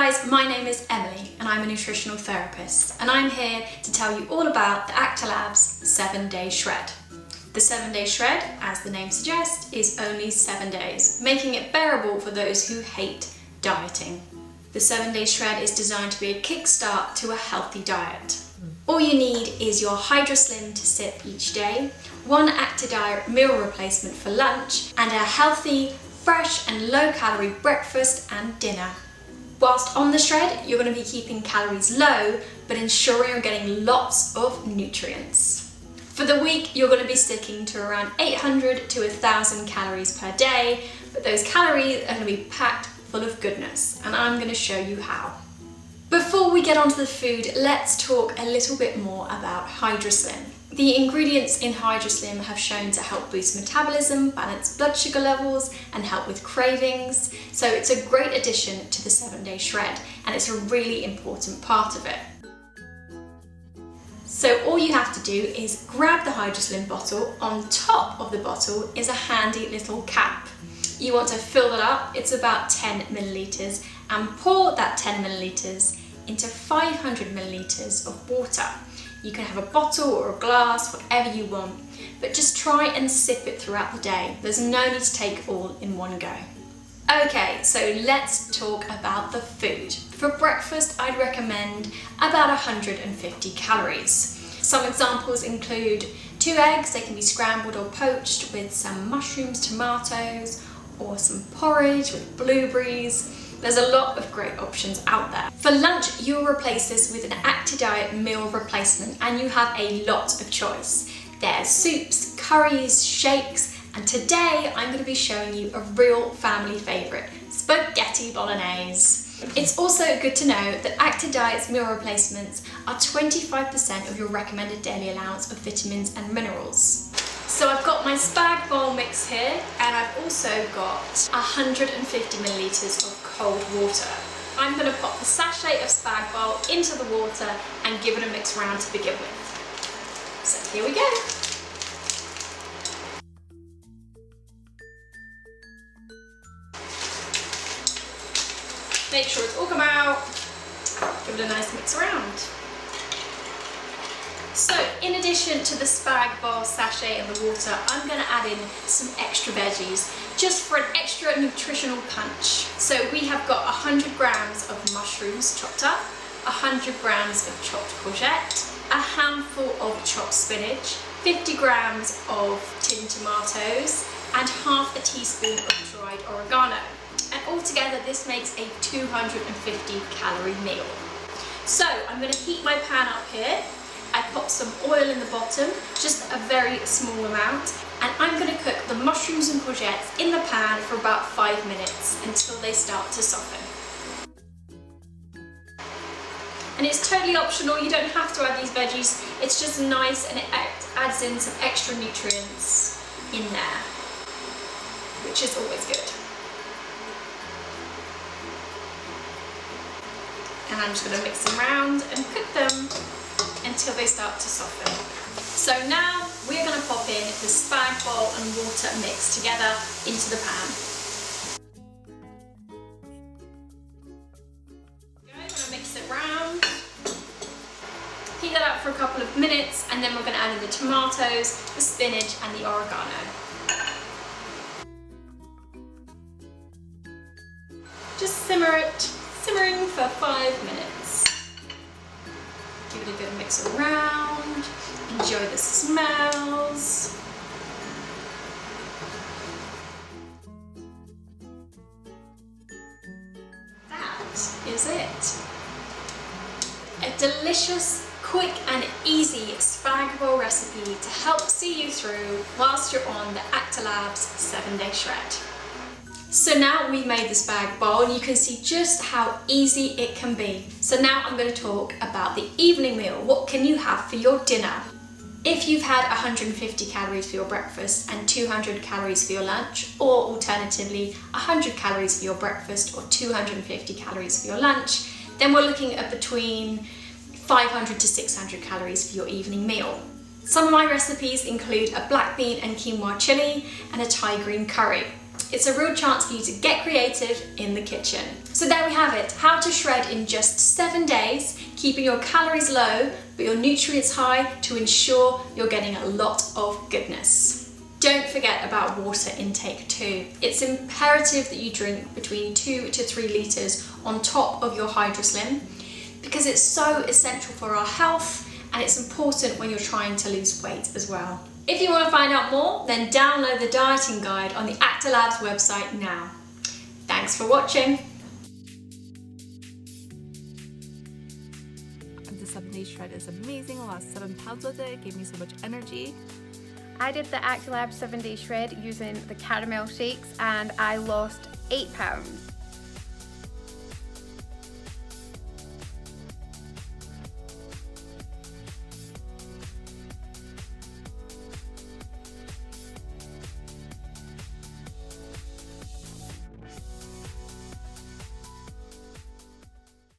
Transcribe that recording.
guys, my name is Emily and I'm a nutritional therapist, and I'm here to tell you all about the Acti-Labs 7-Day Shred. The 7-Day Shred, as the name suggests, is only 7 days, making it bearable for those who hate dieting. The 7-Day Shred is designed to be a kickstart to a healthy diet. All you need is your HydraSlim to sip each day, one Acti-Diet Meal Replacement for lunch, and a healthy, fresh and low-calorie breakfast and dinner. Whilst on the shred, you're going to be keeping calories low, but ensuring you're getting lots of nutrients. For the week, you're going to be sticking to around 800 to 1,000 calories per day, but those calories are going to be packed full of goodness, and I'm going to show you how. Before we get onto the food, let's talk a little bit more about HydraSlim. The ingredients in HydraSlim have shown to help boost metabolism, balance blood sugar levels, and help with cravings. So it's a great addition to the 7-Day Shred, and it's a really important part of it. So all you have to do is grab the HydraSlim bottle. On top of the bottle is a handy little cap. You want to fill that up, it's about 10 millilitres, and pour that 10 millilitres into 500 millilitres of water. You can have a bottle or a glass, whatever you want, but just try and sip it throughout the day. There's no need to take all in one go. Okay, so let's talk about the food. For breakfast, I'd recommend about 150 calories. Some examples include 2 eggs. They can be scrambled or poached with some mushrooms, tomatoes, or some porridge with blueberries. There's a lot of great options out there. For lunch, you'll replace this with an Acti-Diet Meal Replacement, and you have a lot of choice. There's soups, curries, shakes, and today I'm going to be showing you a real family favourite, spaghetti bolognese. It's also good to know that Acti-Diet's meal replacements are 25% of your recommended daily allowance of vitamins and minerals. So I've got my spag bowl mix here, and I've also got 150 millilitres of cold water. I'm going to pop the sachet of spag bowl into the water and give it a mix round to begin with. So here we go. Make sure it's all come out, give it a nice mix around. So in addition to the spag bowl sachet and the water, I'm going to add in some extra veggies just for an extra nutritional punch. So we have got 100 grams of mushrooms chopped up, 100 grams of chopped courgette, a handful of chopped spinach, 50 grams of tinned tomatoes, and half a teaspoon of dried oregano. And altogether this makes a 250 calorie meal. So I'm going to heat my pan up here. I pop some oil in the bottom, just a very small amount, and I'm going to cook the mushrooms and courgettes in the pan for about 5 minutes until they start to soften. And it's totally optional, you don't have to add these veggies, it's just nice and it adds in some extra nutrients in there, which is always good. And I'm just going to mix them around and cook them until they start to soften. So now we're going to pop in the spag bowl and water mix together into the pan. I'm going to mix it round, heat that up for a couple of minutes, and then we're going to add in the tomatoes, the spinach and the oregano. Just simmering for 5 minutes. Give it a good mix around, enjoy the smells. That is it. A delicious, quick and easy spag bowl recipe to help see you through whilst you're on the Acti-Labs 7-Day Shred. So now we've made the spag bowl, and you can see just how easy it can be. So now I'm going to talk about the evening meal. What can you have for your dinner? If you've had 150 calories for your breakfast and 200 calories for your lunch, or alternatively 100 calories for your breakfast or 250 calories for your lunch, then we're looking at between 500 to 600 calories for your evening meal. Some of my recipes include a black bean and quinoa chili and a Thai green curry. It's a real chance for you to get creative in the kitchen. So there we have it, how to shred in just 7 days, keeping your calories low but your nutrients high to ensure you're getting a lot of goodness. Don't forget about water intake too. It's imperative that you drink between 2 to 3 litres on top of your HydraSlim because it's so essential for our health and it's important when you're trying to lose weight as well. If you want to find out more, then download the dieting guide on the Acti-Labs website now. Thanks for watching. The 7-day shred is amazing. I lost 7 pounds with it. It gave me so much energy. I did the Acti-Labs 7-day shred using the caramel shakes and I lost 8 pounds.